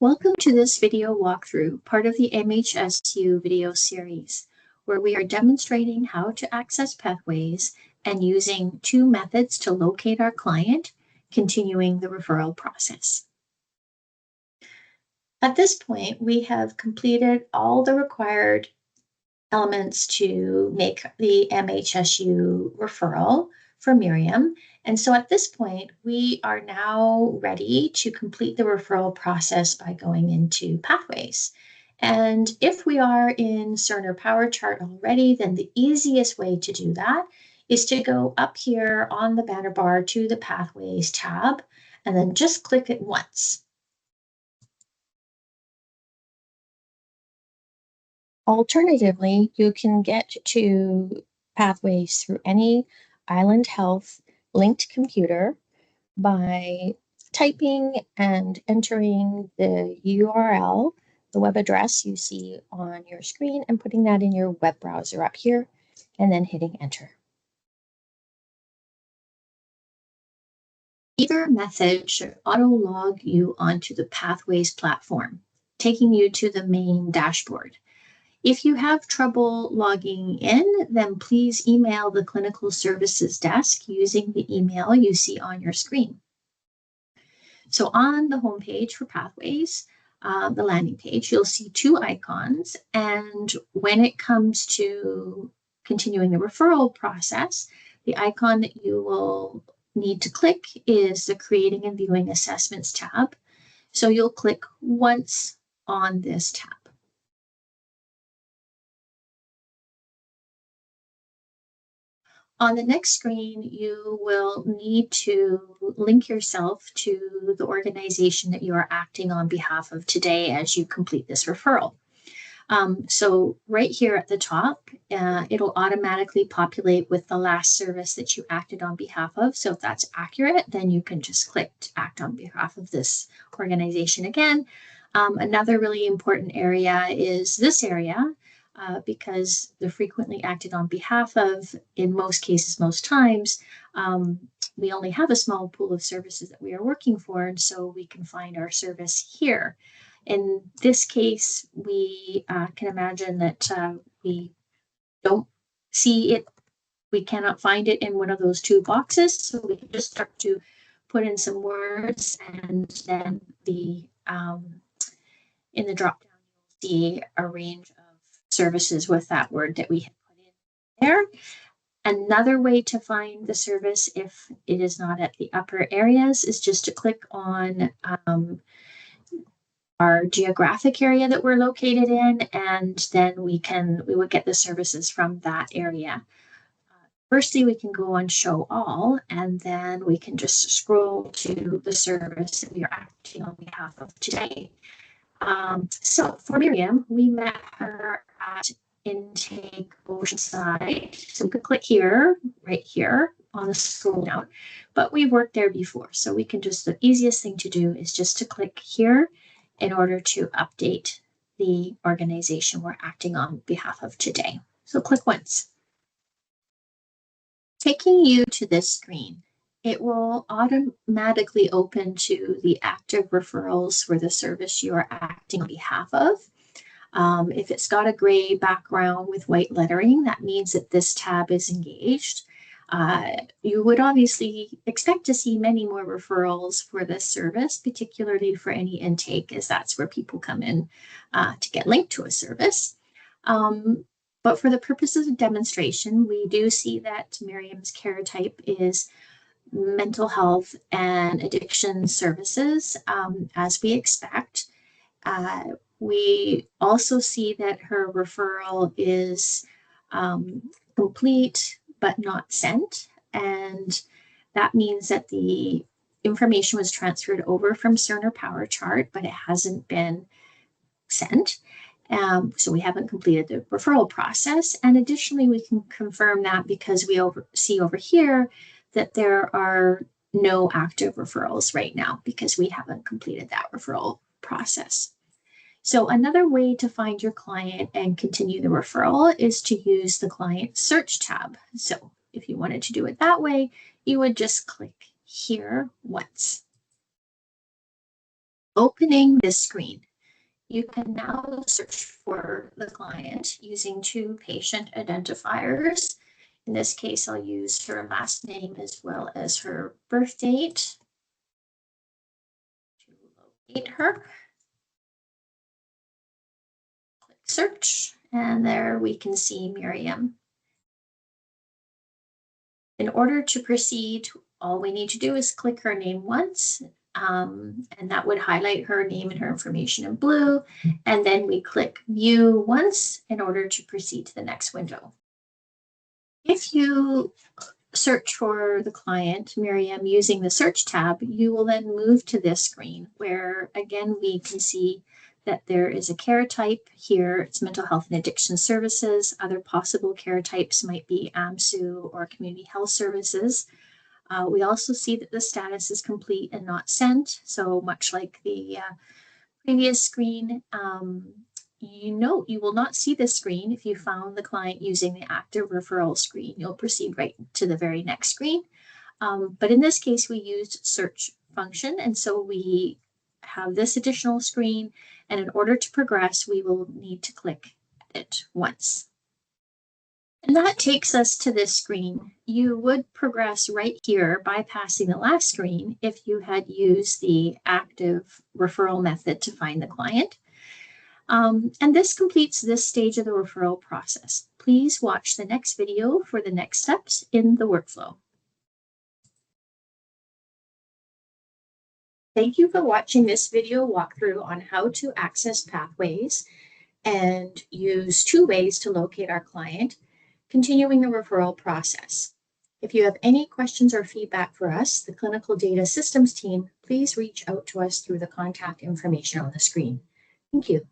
Welcome to this video walkthrough, part of the MHSU video series, where we are demonstrating how to access pathways and using two methods to locate our client, continuing the referral process. At this point, we have completed all the required elements to make the MHSU referral for Miriam. And so at this point, we are now ready to complete the referral process by going into pathways. And if we are in Cerner Power Chart already, then the easiest way to do that is to go up here on the banner bar to the Pathways tab, and then just click it once. Alternatively, you can get to pathways through any Island Health linked computer by typing and entering the URL, the web address you see on your screen, and putting that in your web browser up here, and then hitting enter. Either method should auto-log you onto the Pathways platform, taking you to the main dashboard. If you have trouble logging in, then please email the clinical services desk using the email you see on your screen. So on the homepage for Pathways, the landing page, you'll see two icons. And when it comes to continuing the referral process, the icon that you will need to click is the Creating and Viewing Assessments tab. So you'll click once on this tab. On the next screen, you will need to link yourself to the organization that you are acting on behalf of today as you complete this referral. So right here at the top, it'll automatically populate with the last service that you acted on behalf of. So if that's accurate, then you can just click to act on behalf of this organization again. Another really important area is this area. Because the frequently acted on behalf of, in most cases, most times, we only have a small pool of services that we are working for, and so we can find our service here. In this case, we can imagine that we don't see it, we cannot find it in one of those two boxes, so we can just start to put in some words, and then in the drop down, you'll see a range of services with that word that we have put in there. Another way to find the service if it is not at the upper areas is just to click on our geographic area that we're located in, and then we would get the services from that area. Firstly, we can go on Show All, and then we can just scroll to the service that we are acting on behalf of today. So for Miriam, we met her at Intake Oceanside. So we could click here, right here on the scroll down, but we've worked there before. So we can just, the easiest thing to do is just to click here in order to update the organization we're acting on behalf of today. So click once. Taking you to this screen, it will automatically open to the active referrals for the service you are acting on behalf of. If it's got a gray background with white lettering, that means that this tab is engaged. You would obviously expect to see many more referrals for this service, particularly for any intake, as that's where people come in to get linked to a service. But for the purposes of demonstration, we do see that Miriam's care type is mental health and addiction services, as we expect. We also see that her referral is complete but not sent, and that means that the information was transferred over from Cerner Power Chart, but it hasn't been sent. So we haven't completed the referral process. And additionally, we can confirm that because we see over here that there are no active referrals right now because we haven't completed that referral process. So another way to find your client and continue the referral is to use the client search tab. So if you wanted to do it that way, you would just click here once. Opening this screen, you can now search for the client using two patient identifiers. In this case, I'll use her last name as well as her birth date to locate her. Click search, and there we can see Miriam. In order to proceed, all we need to do is click her name once, and that would highlight her name and her information in blue. And then we click view once in order to proceed to the next window. If you search for the client, Miriam, using the search tab, you will then move to this screen where again we can see that there is a care type here. It's mental health and addiction services. Other possible care types might be AMSU or community health services. We also see that the status is complete and not sent. So much like the previous screen, you will not see this screen if you found the client using the active referral screen. You'll proceed right to the very next screen. But in this case, we used search function. And so we have this additional screen. And in order to progress, we will need to click it once. And that takes us to this screen. You would progress right here, bypassing the last screen if you had used the active referral method to find the client. And this completes this stage of the referral process. Please watch the next video for the next steps in the workflow. Thank you for watching this video walkthrough on how to access pathways and use two ways to locate our client, continuing the referral process. If you have any questions or feedback for us, the Clinical Data Systems team, please reach out to us through the contact information on the screen. Thank you.